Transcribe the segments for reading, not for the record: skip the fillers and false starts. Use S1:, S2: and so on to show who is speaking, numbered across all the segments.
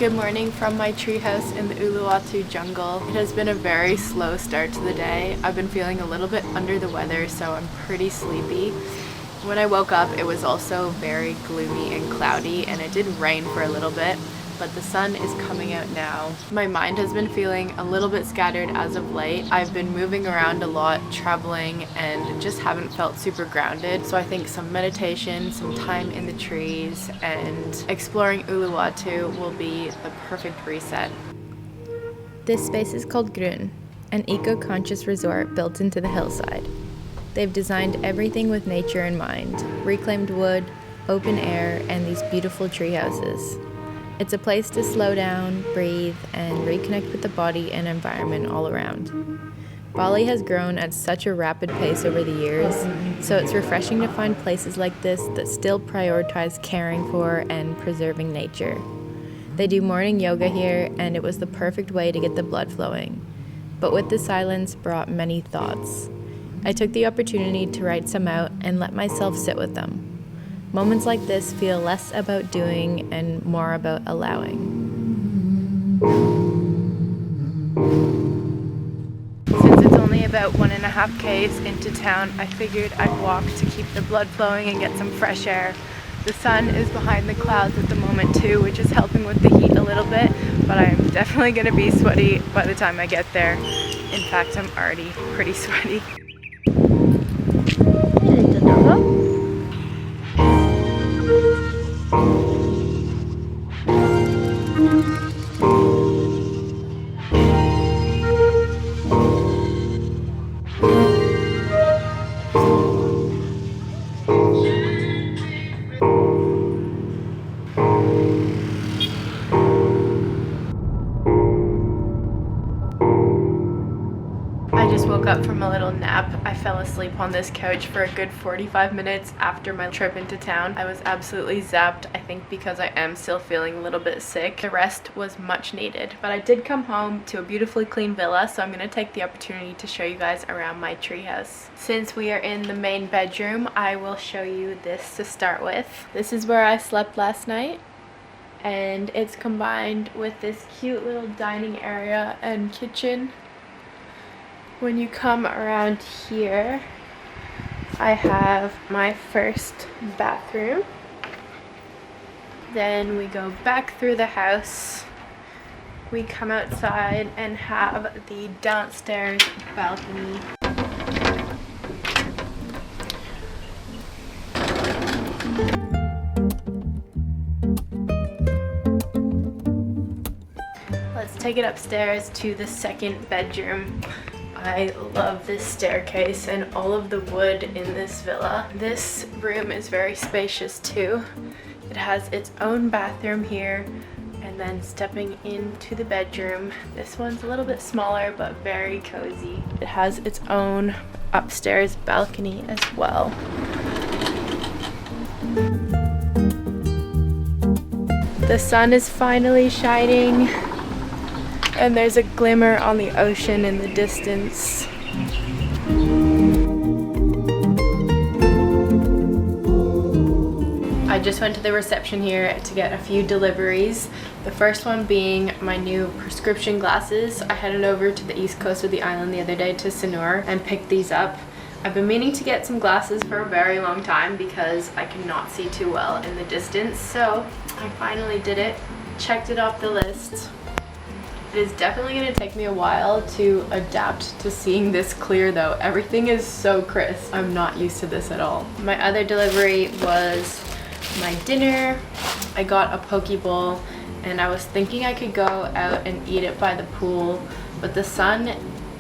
S1: Good morning from my treehouse in the Uluwatu jungle. It has been a very slow start to the day. I've been feeling a little bit under the weather, so I'm pretty sleepy. When I woke up, it was also very gloomy and cloudy, and it did rain for a little bit, but the sun is coming out now. My mind has been feeling a little bit scattered as of late. I've been moving around a lot, traveling, and just haven't felt super grounded. So I think some meditation, some time in the trees, and exploring Uluwatu will be the perfect reset.
S2: This space is called Grun, an eco-conscious resort built into the hillside. They've designed everything with nature in mind: reclaimed wood, open air, and these beautiful tree houses. It's a place to slow down, breathe, and reconnect with the body and environment all around. Bali has grown at such a rapid pace over the years, so it's refreshing to find places like this that still prioritize caring for and preserving nature. They do morning yoga here, and it was the perfect way to get the blood flowing. But with the silence brought many thoughts. I took the opportunity to write some out and let myself sit with them. Moments like this feel less about doing and more about allowing.
S1: Since it's only about 1.5 k's into town, I figured I'd walk to keep the blood flowing and get some fresh air. The sun is behind the clouds at the moment too, which is helping with the heat a little bit, but I'm definitely going to be sweaty by the time I get there. In fact, I'm already pretty sweaty. I just woke up from a little nap. I fell asleep on this couch for a good 45 minutes after my trip into town. I was absolutely zapped, I think because I am still feeling a little bit sick. The rest was much needed. But I did come home to a beautifully clean villa, so I'm going to take the opportunity to show you guys around my treehouse. Since we are in the main bedroom, I will show you this to start with. This is where I slept last night, and it's combined with this cute little dining area and kitchen. When you come around here, I have my first bathroom. Then we go back through the house. We come outside and have the downstairs balcony. Let's take it upstairs to the second bedroom. I love this staircase and all of the wood in this villa. This room is very spacious too. It has its own bathroom here, and then stepping into the bedroom, this one's a little bit smaller but very cozy. It has its own upstairs balcony as well. The sun is finally shining, and there's a glimmer on the ocean in the distance. I just went to the reception here to get a few deliveries. The first one being my new prescription glasses. I headed over to the east coast of the island the other day to Sanur and picked these up. I've been meaning to get some glasses for a very long time because I cannot see too well in the distance, so I finally did it. Checked it off the list. It is definitely going to take me a while to adapt to seeing this clear though. Everything is so crisp. I'm not used to this at all. My other delivery was my dinner. I got a poke bowl, and I was thinking I could go out and eat it by the pool, but the sun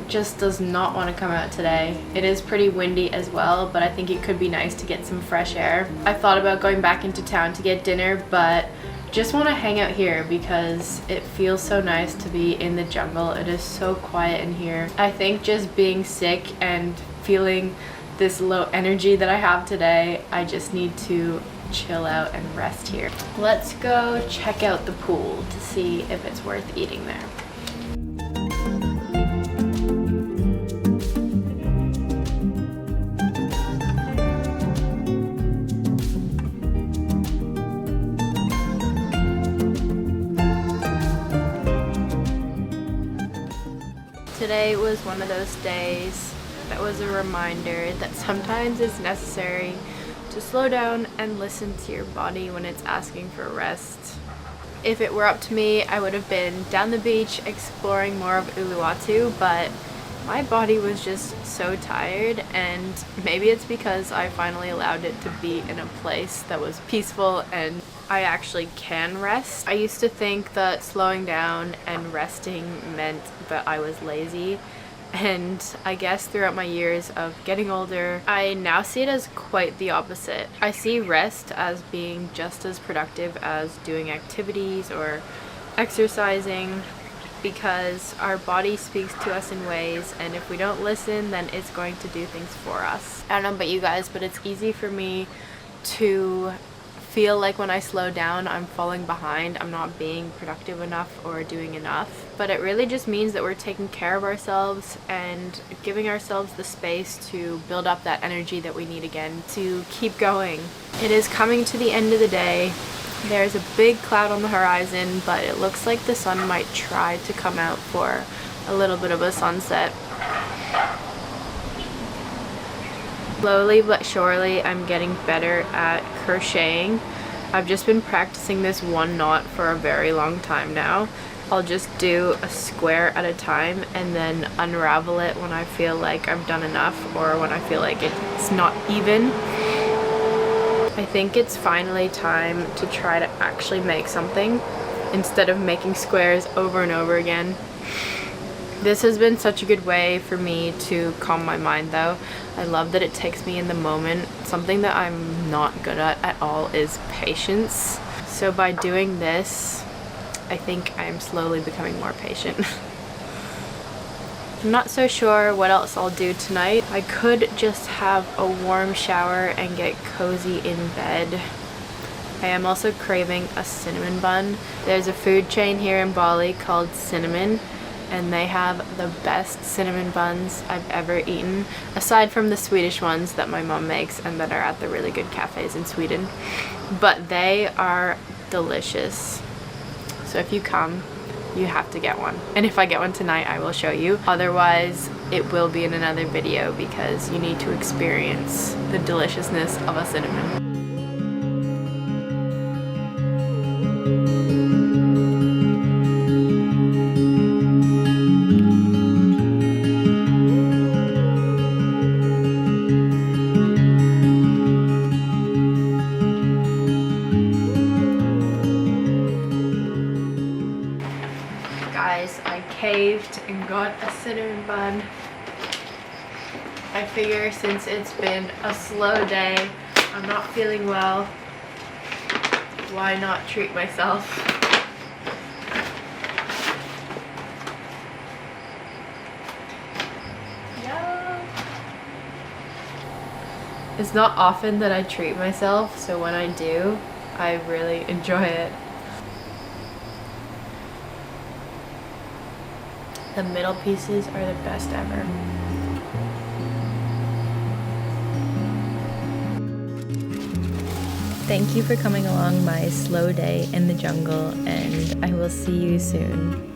S1: just does not want to come out today. It is pretty windy as well, but I think it could be nice to get some fresh air. I thought about going back into town to get dinner, but just want to hang out here because it feels so nice to be in the jungle. It is so quiet in here. I think just being sick and feeling this low energy that I have today, I just need to chill out and rest here. Let's go check out the pool to see if it's worth eating there. Today was one of those days that was a reminder that sometimes it's necessary to slow down and listen to your body when it's asking for rest. If it were up to me, I would have been down the beach exploring more of Uluwatu, but my body was just so tired, and maybe it's because I finally allowed it to be in a place that was peaceful and I actually can rest. I used to think that slowing down and resting meant that I was lazy, and I guess throughout my years of getting older, I now see it as quite the opposite. I see rest as being just as productive as doing activities or exercising, because our body speaks to us in ways, and if we don't listen, then it's going to do things for us. I don't know about you guys, but it's easy for me to feel like when I slow down, I'm falling behind, I'm not being productive enough or doing enough. But it really just means that we're taking care of ourselves and giving ourselves the space to build up that energy that we need again to keep going. It is coming to the end of the day. There's a big cloud on the horizon, but it looks like the sun might try to come out for a little bit of a sunset. Slowly but surely, I'm getting better at crocheting. I've just been practicing this one knot for a very long time now. I'll just do a square at a time and then unravel it when I feel like I've done enough, or when I feel like it's not even. I think it's finally time to try to actually make something instead of making squares over and over again. This has been such a good way for me to calm my mind though. I love that it takes me in the moment. Something that I'm not good at all is patience. So by doing this, I think I'm slowly becoming more patient. I'm not so sure what else I'll do tonight. I could just have a warm shower and get cozy in bed. I am also craving a cinnamon bun. There's a food chain here in Bali called Cinnamon, and they have the best cinnamon buns I've ever eaten, aside from the Swedish ones that my mom makes and that are at the really good cafes in Sweden. But they are delicious. So if you come, you have to get one. And if I get one tonight, I will show you. Otherwise, it will be in another video because you need to experience the deliciousness of a cinnamon. Guys, I caved and got a cinnamon bun. I figure since it's been a slow day, I'm not feeling well, why not treat myself? Yum! It's not often that I treat myself, so when I do, I really enjoy it. The middle pieces are the best ever.
S2: Thank you for coming along my slow day in the jungle, and I will see you soon.